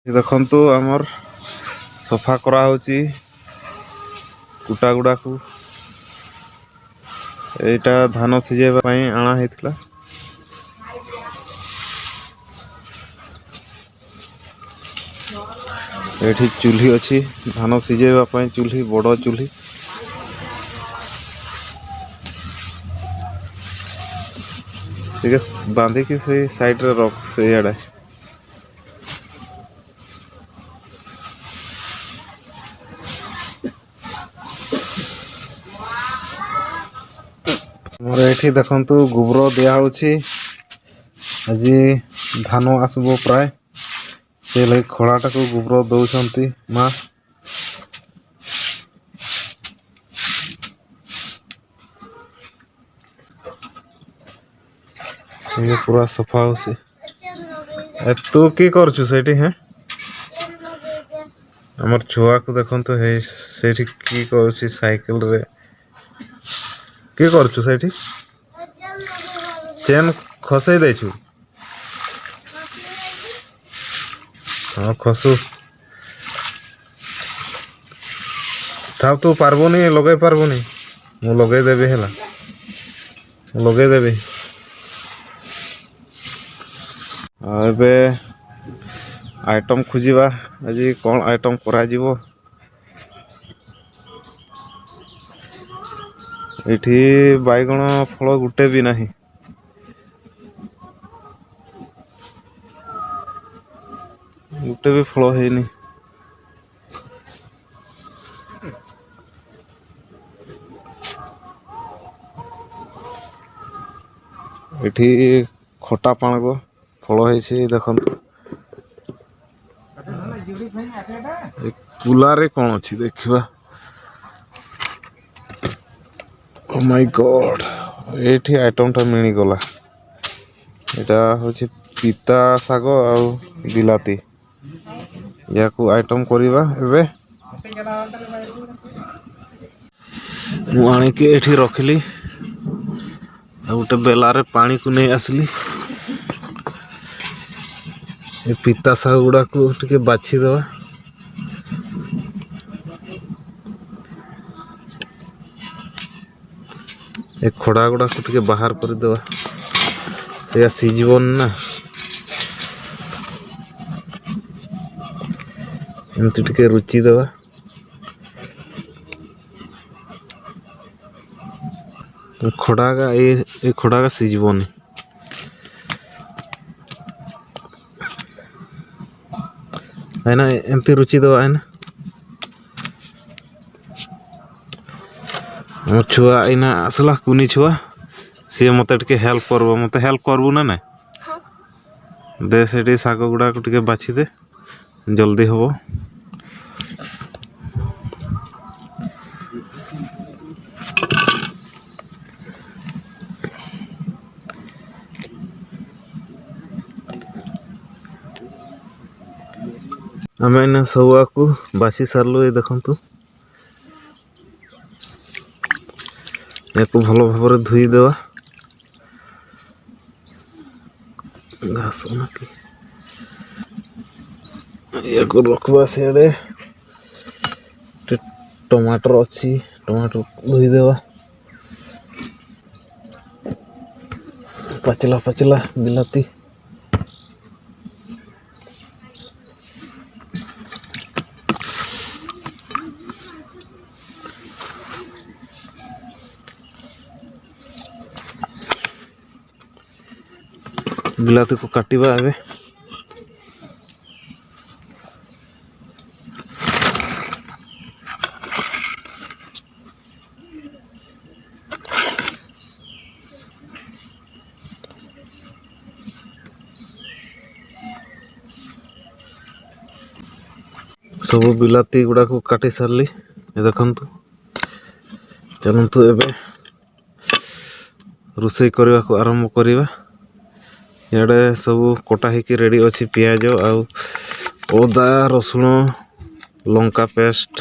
देखंतु आमर सफा करा होची कुटा गुड़ा को एटा धान सिजेबा पई आना हेतला। एठी चूल्ही अछि धान सिजेबा पई चूल्ही बड़ चूल्ही ठीक है बांधी की से साइड रे रख से आड़े मोर एठी देखंतु गोबर दिया होची आज धान आसबो प्राय से लई खड़ाटा को गोबर दउछंती मां ये पूरा सफा होसी। ए तू की करछु सेठी है हमर छुआ को देखंतु हे सेठी की करछि साइकिल रे की करछु सेठी चेन खसई दैछु हां खसु था तू पारबोनी लगे पारबोनी मु लगे देबे हैला लगे देबे एबे आइटम खोजिबा आज कौन आइटम करा जीवो एठी बाइगण फल गुटे भी नहीं गुटे भी फल हैनी एठी खटा पाणगो फल है देखंतु कुलारे कौन अच्छी देखा ओ माय गॉड एठी आइटम टा मिली गला एटा होची पिता साग आउ बिलाती या को आइटम करिबा एबे मु आने के एठी रखली आ उटे बेलारे पानी को नहीं आसली ए पिता साग गुड़ा को टिके बाछि दवा ए खड़ा गुड़ा को टिके बाहर कर दवा या सीजबन ना एमती टिके रुचि दवा तो खड़ा का ये खड़ा का सीजबन है ना एमती रुचि दवा है ना मोर छुआ इना असला कुनी छुआ सी मते टिके हेल्प करबो मते हेल्प करबो ना ना दे सेठी साग गुड़ा को टिके बाछि दे जल्दी होबो हमें ना सवा को बाछि सारलो ये देखंतु याको भलो भाबरे धुई देवा घास नकी याको रखबा सेडे टमाटर अच्छी टमाटर धुई देवा पचला पचला बिलाती बिलाती को काटिबा एबे सब बिलाती गुड़ा को काटी सारली देखंतु चलंतु एबे रुसई करबा को आरंभ करिबा याडे सब कोटा हिकी रेडी अच्छी पियाज आउ ओदा रसुण लंका पेस्ट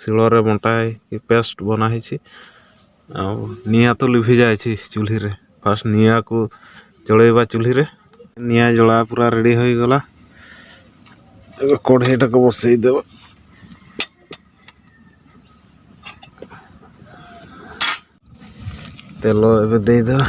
शिଳରେ बंटा की पेस्ट बना है निया तो लिभि जाए चूल्ही रे फास्ट निया को जलैबा चूल्ही रे निया जला पूरा रेडी हो गला ଏବେ କଢ଼େଇଟାକୁ ବସେଇ ଦେବା। ତେଲ ଏବେ ଦେଇଦେବା।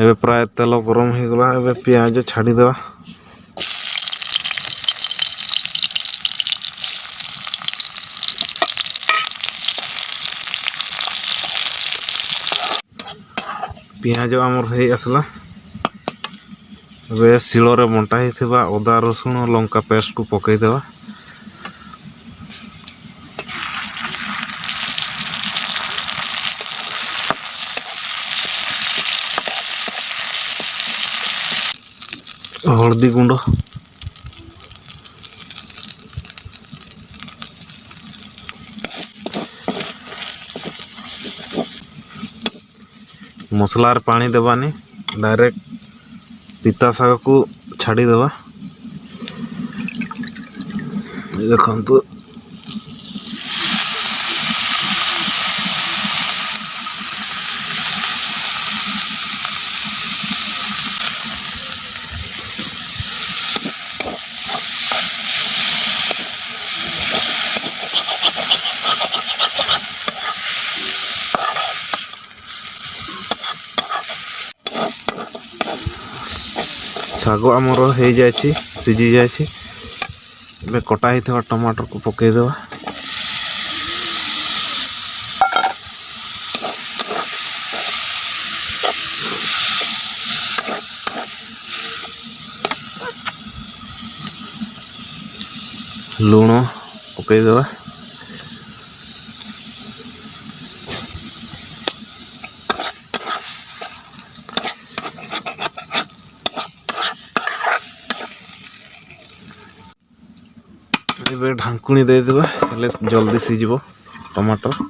ଏବେ ପ୍ରାୟ ତେଲ ଗରମ ହେଇଗଲା। ଏବେ ପିଆଜ ଛାଡ଼ିଦେବା। ପିଆଜ ଆମର ହେଇ ଆସିଲା। ଏବେ ଶିଳରେ ବଣ୍ଟା ହେଇଥିବା ଅଦା ରସୁଣ ଲଙ୍କା ପେଷ୍ଟକୁ ପକାଇଦେବା। ହଳଦୀ ଗୁଣ୍ଡ, ମସଲାରେ ପାଣି ଦେବାନି, ଡାଇରେକ୍ଟ ପିତା ଶାଗକୁ ଛାଡ଼ିଦେବା। ଦେଖନ୍ତୁ ଶାଗ ଆମର ହେଇଯାଇଛି, ସିଝି ଯାଇଛି। ଏବେ କଟା ହେଇଥିବା ଟମାଟରକୁ ପକାଇଦେବା। ଲୁଣ ପକାଇଦେବା। ଏବେ ଢାଙ୍କୁଣି ଦେଇଦେବା, ହେଲେ ଜଲ୍ଦି ସିଝିବ ଟମାଟର।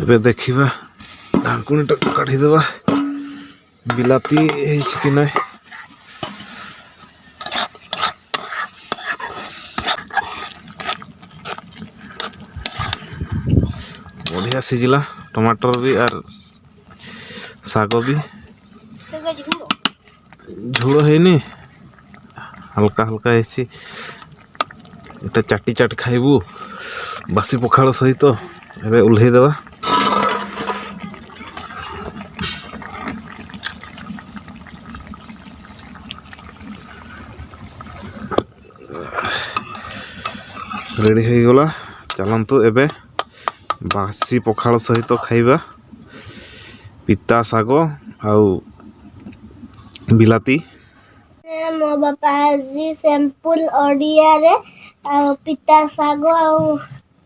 ଏବେ ଦେଖିବା, ଢାଙ୍କୁଣିଟାକୁ କାଢ଼ିଦେବା ବିଲାତି ହେଇଛି କି ନାହିଁ। ବଢ଼ିଆ ସିଝିଲା ଟମାଟର ବି ଆର୍ ଶାଗ ବି। ଝୋଳ ହେଇନି, ହାଲକା ହାଲକା ହେଇଛି। ଗୋଟେ ଚାଟି ଚାଟି ଖାଇବୁ ବାସି ପଖାଳ ସହିତ। ଏବେ ଓହ୍ଲେଇ ଦେବା। ରେଡ଼ି ହେଇଗଲା। ଚାଲନ୍ତୁ ଏବେ ବାସି ପଖାଳ ସହିତ ଖାଇବା ପିତା ଶାଗ ଆଉ ବିଲାତି। ମୋ ବାପା ଆଜି ସିମ୍ପଲ ଓଡ଼ିଆରେ ଆଉ ପିତା ଶାଗ ଆଉ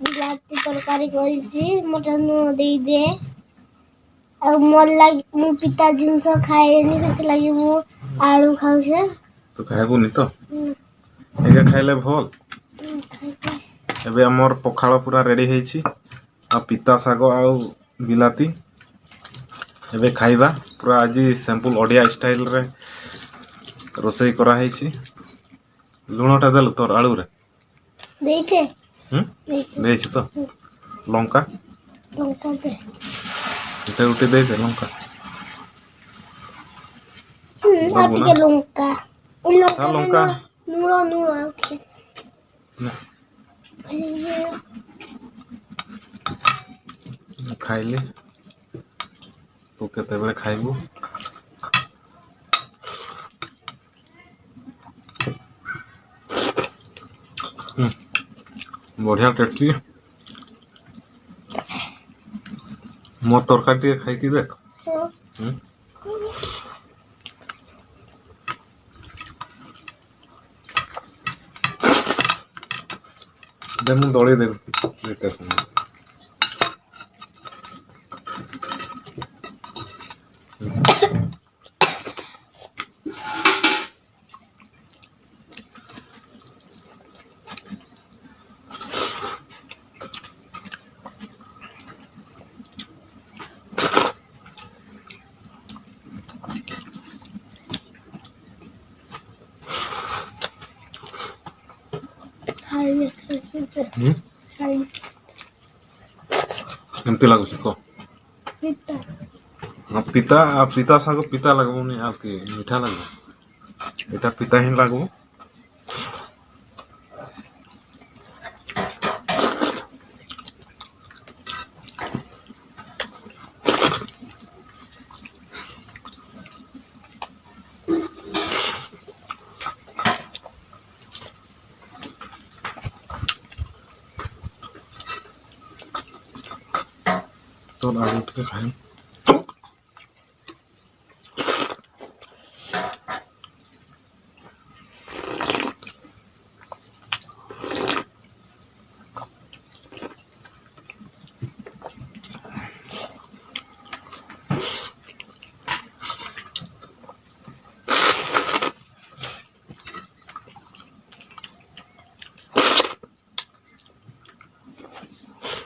ବିଲାତି ତରକାରୀ କରିଛି। ମତେ ଲୁଣ ଦେଇଦେ। ଆଉ ମୋର ଲାଗି ମୁଁ ପିତା ଜିନିଷ ଖାଏନି, ସେଥିଲାଗି ମୁଁ ଆଳୁ ଖାଉଛେ। ତୁ ଖାଇବୁନି ତ? ଏଇଟା ଖାଇଲେ ଭଲ। ଏବେ ଆମର ପଖାଳ ପୁରା ରେଡ଼ି ହେଇଛି, ଆଉ ପିତା ଶାଗ ଆଉ ବିଲାତି। ଏବେ ଖାଇବା। ପୁରା ଆଜି ସିମ୍ପଲ ଓଡ଼ିଆ ଷ୍ଟାଇଲରେ ରୋଷେଇ କରାହେଇଛି। ଲୁଣଟା ଦେଲୁ ତୋର ଆଳୁରେ? ଦେଇଛେ ଦେଇଛି ତ? ଲଙ୍କା ଲଙ୍କା ଦେ। ଗୋଟେ ଦେଇଦେ ଲଙ୍କା। ଆଉ ଟିକେ ଲଙ୍କା ଲଙ୍କା ଲୁଣ ଆଉ ଟିକେ ଖାଇଲି। ତୁ କେତେବେଳେ ଖାଇବୁ? ବଢ଼ିଆ ଟେଷ୍ଟି। ମୋ ତରକାରୀ ଟିକେ ଖାଇକି ଦେଖ। ଦେ ମୁଁ ଦଳି ଦେବି। କେମିତି ଲାଗୁଛି କହ? ପିତା ପିତା ଶାଗ ପିତା ଲାଗିବନି ଆଉ କି ମିଠା ଲାଗିବ। ଏଇଟା ପିତା ହିଁ ଲାଗିବ। ତ ଆଳୁ ଟିକେ ଖାଇ